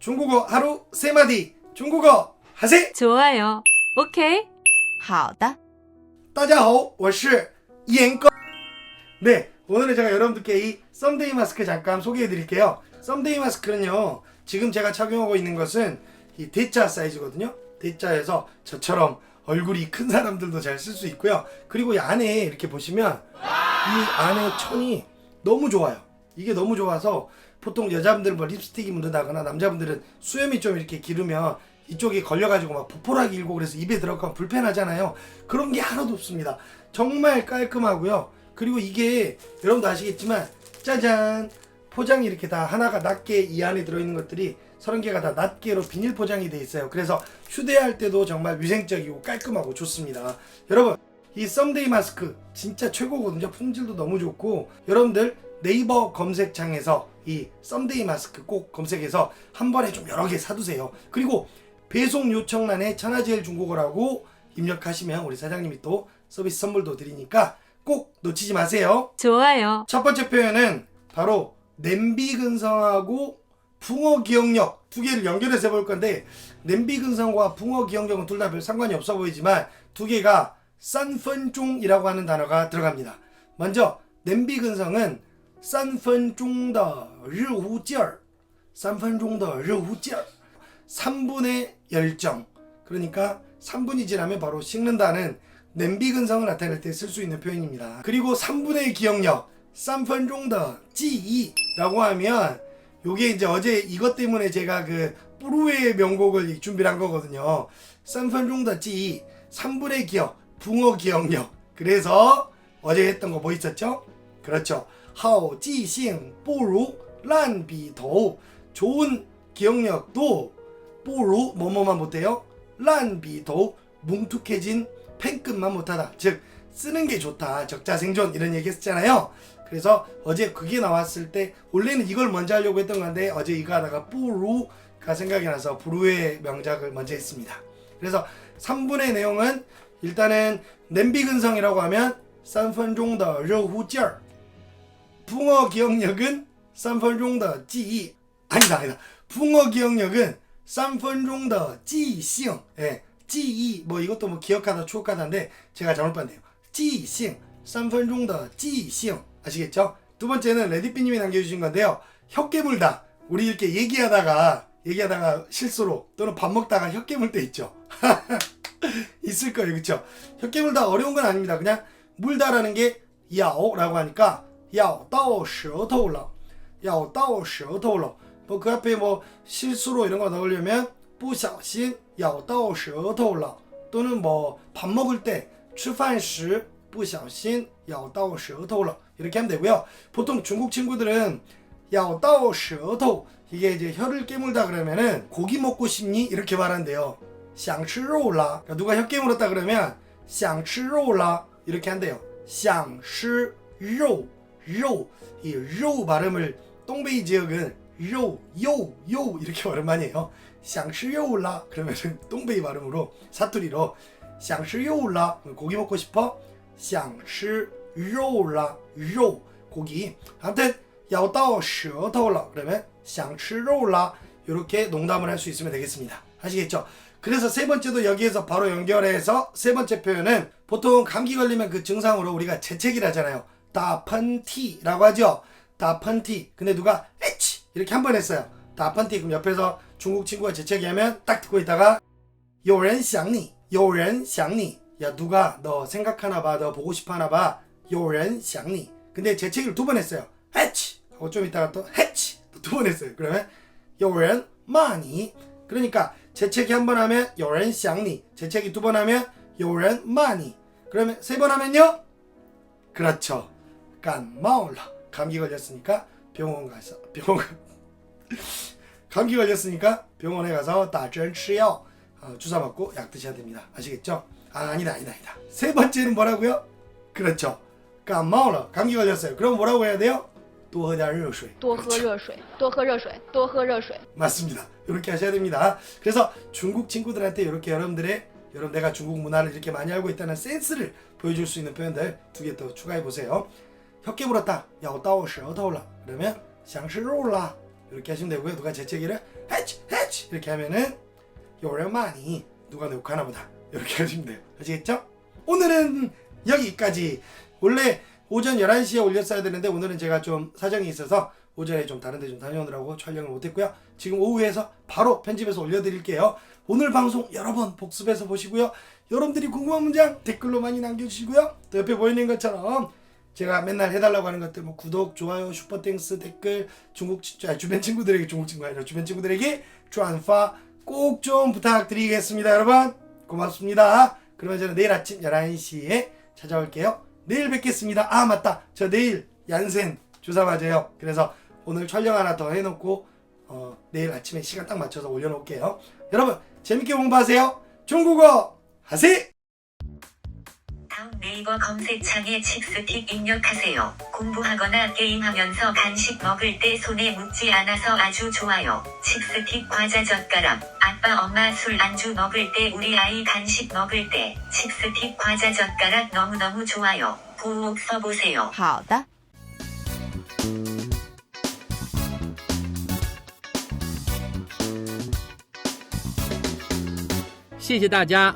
중국어 하루 3마디 중국어 하세. 좋아요. 오케이. 好的，大家好，我是严哥. 네, 오늘은 제가 여러분들께 이 썸데이 마스크 잠깐 소개해 드릴게요. 썸데이 마스크는요, 지금 제가 착용하고 있는 것은 이 대자 사이즈거든요. 대자에서 저처럼 얼굴이 큰 사람들도 잘 쓸 수 있고요. 그리고 이 안에 이렇게 보시면 이 안에 천이 너무 좋아요. 이게 너무 좋아서 보통 여자분들은 뭐 립스틱이 묻는다거나 남자분들은 수염이 좀 이렇게 기르면 이쪽에 걸려가지고 막 보풀하기 일고 그래서 입에 들어가면 불편하잖아요. 그런 게 하나도 없습니다. 정말 깔끔하고요. 그리고 이게 여러분도 아시겠지만 짜잔, 포장이 이렇게 다 하나가 낱개, 이 안에 들어있는 것들이 30개가 다 낱개로 비닐 포장이 돼 있어요. 그래서 휴대할 때도 정말 위생적이고 깔끔하고 좋습니다. 여러분, 이 썸데이 마스크 진짜 최고거든요. 품질도 너무 좋고, 여러분들 네이버 검색창에서 이 썸데이 마스크 꼭 검색해서 한 번에 좀 여러 개 사두세요. 그리고 배송 요청란에 천하제일 중국어라고 입력하시면 우리 사장님이 또 서비스 선물도 드리니까 꼭 놓치지 마세요. 좋아요. 첫 번째 표현은 바로 냄비 근성하고 붕어 기억력 두 개를 연결해서 해볼 건데, 냄비 근성과 붕어 기억력은 둘 다 별 상관이 없어 보이지만 두 개가 싼펀종이라고 하는 단어가 들어갑니다. 먼저 냄비 근성은 3分钟的热乎劲儿 3分钟的热乎劲儿 3분의 열정, 그러니까 3분이 지나면 바로 식는다는 냄비 근성을 나타낼 때 쓸 수 있는 표현입니다. 그리고 3분의 기억력 3分钟的记忆라고 하면 요게 이제 어제 이것 때문에 제가 그 뿌루의 명곡을 준비를 한 거거든요. 3分钟的记忆 3분의 기억, 붕어 기억력. 그래서 어제 했던 거 뭐 있었죠? 그렇죠. 好记性不如烂笔头. 좋은 기억력도 不如뭐뭐만 못해요? 烂笔头, 뭉툭해진 펜끝만 못하다. 즉 쓰는 게 좋다, 적자생존 이런 얘기 했잖아요. 그래서 어제 그게 나왔을 때 원래는 이걸 먼저 하려고 했던 건데 어제 이거 하다가 不如가 생각이 나서 부루의 명작을 먼저 했습니다. 그래서 3분의 내용은 일단은 냄비 근성이라고 하면 3分钟的热乎劲儿, 붕어 기억력은 3分钟的记忆. 아니다. 붕어 기억력은 3分钟的记性. 예, 记忆, 뭐 이것도 뭐 기억하다, 추억하다인데 제가 잘못 봤네요. 记性, 3分钟的记性. 아시겠죠? 두 번째는 레디피님이 남겨주신 건데요. 혀 깨물다. 우리 이렇게 얘기하다가 실수로 또는 밥 먹다가 혀 깨물 때 있죠. 있을 거예요, 그쵸? 혀 깨물다 어려운 건 아닙니다. 그냥 물다라는 게 야오라고 하니까 咬到舌头了, 咬到舌头了. 뭐 그 앞에 뭐 실수로 이런 거 넣으려면 不小心咬到舌头了, 또는 뭐 밥 먹을 때 吃饭时不小心咬到舌头了, 이렇게 하면 되고요. 보통 중국 친구들은 咬到舌头, 이게 이제 혀를 깨물다 그러면은 고기 먹고 싶니? 이렇게 말한대요. 想吃肉了. 그러니까 누가 혀 깨물었다 그러면 想吃肉了 이렇게 한대요. 想吃肉, 이 로 발음을 동베이 지역은 요 이렇게 발음 많이 해요. 想吃肉了 그러면은 동베이 발음으로 사투리로 想吃肉了 고기 먹고 싶어? 想吃肉了 고기. 아무튼 咬到舌头了 그러면 想吃肉了 이렇게 농담을 할 수 있으면 되겠습니다. 아시겠죠? 그래서 세 번째도 여기에서 바로 연결해서 세 번째 표현은 보통 감기 걸리면 그 증상으로 우리가 재채기를 하잖아요. 다펀티라고 하죠. 다펀티. 근데 누가 에치 이렇게 한 번 했어요. 다펀티. 그럼 옆에서 중국 친구가 재채기 하면 딱 듣고 있다가 有人想你, 有人想你. 야, 누가 너 생각하나 봐, 너 보고 싶어 하나 봐. 有人想你. 근데 재채기를 두 번 했어요. 에치 하고 좀 있다가 또 해치 두 번 했어요. 그러면 有人骂你. 그러니까 재채기 한 번 하면 有人想你, 재채기 두 번 하면 有人骂你. 그러면 세 번 하면요? 그렇죠. 感冒了. 감기 걸렸으니까 병원 가서 감기 걸렸으니까 병원에 가서 打针吃药, 주사 맞고 약 드셔야 됩니다. 아시겠죠? 아니다. 세 번째는 뭐라고요? 그렇죠. 感冒了. 감기 걸렸어요. 그럼 뭐라고 해야 돼요? 多喝点热水. 多喝热水，多喝热水，多喝热水。 맞습니다. 이렇게 하셔야 됩니다. 그래서 중국 친구들한테 이렇게 여러분 내가 중국 문화를 이렇게 많이 알고 있다는 센스를 보여줄 수 있는 표현들 두 개 더 추가해 보세요. 혀 깨물었다. 咬到舌头了. 그러면 想吃肉了. 이렇게 하시면 되고요. 누가 재채기를 해치 이렇게 하면은 오랜만이 누가 녹화하나 보다 이렇게 하시면 돼요. 아시겠죠? 오늘은 여기까지. 원래 오전 11시에 올렸어야 되는데 오늘은 제가 좀 사정이 있어서 오전에 좀 다른 데 좀 다녀오느라고 촬영을 못했고요. 지금 오후에서 바로 편집해서 올려드릴게요. 오늘 방송 여러 번 복습해서 보시고요. 여러분들이 궁금한 문장 댓글로 많이 남겨주시고요. 또 옆에 보이는 것처럼 제가 맨날 해달라고 하는 것들 뭐 구독, 좋아요, 슈퍼땡스, 댓글, 주변 친구들에게 중국 친구 아니라 주변 친구들에게转发 꼭 좀 부탁드리겠습니다. 여러분 고맙습니다. 그러면 저는 내일 아침 11시에 찾아올게요. 내일 뵙겠습니다. 아 맞다, 저 내일 얀센 주사 맞아요. 그래서 오늘 촬영 하나 더 해놓고 내일 아침에 시간 딱 맞춰서 올려놓을게요. 여러분 재밌게 공부하세요. 중국어 하세요. 다음 네이버 검색창에 칩스틱 입력하세요. 공부하거나 게임하면서 간식 먹을 때 손에 묻지 않아서 아주 좋아요. 칩스틱 과자 젓가락. 아빠 엄마 술 안주 먹을 때 우리 아이 간식 먹을 때 칩스틱 과자 젓가락 너무너무 좋아요. 꼭 써보세요. 好的。谢谢大家。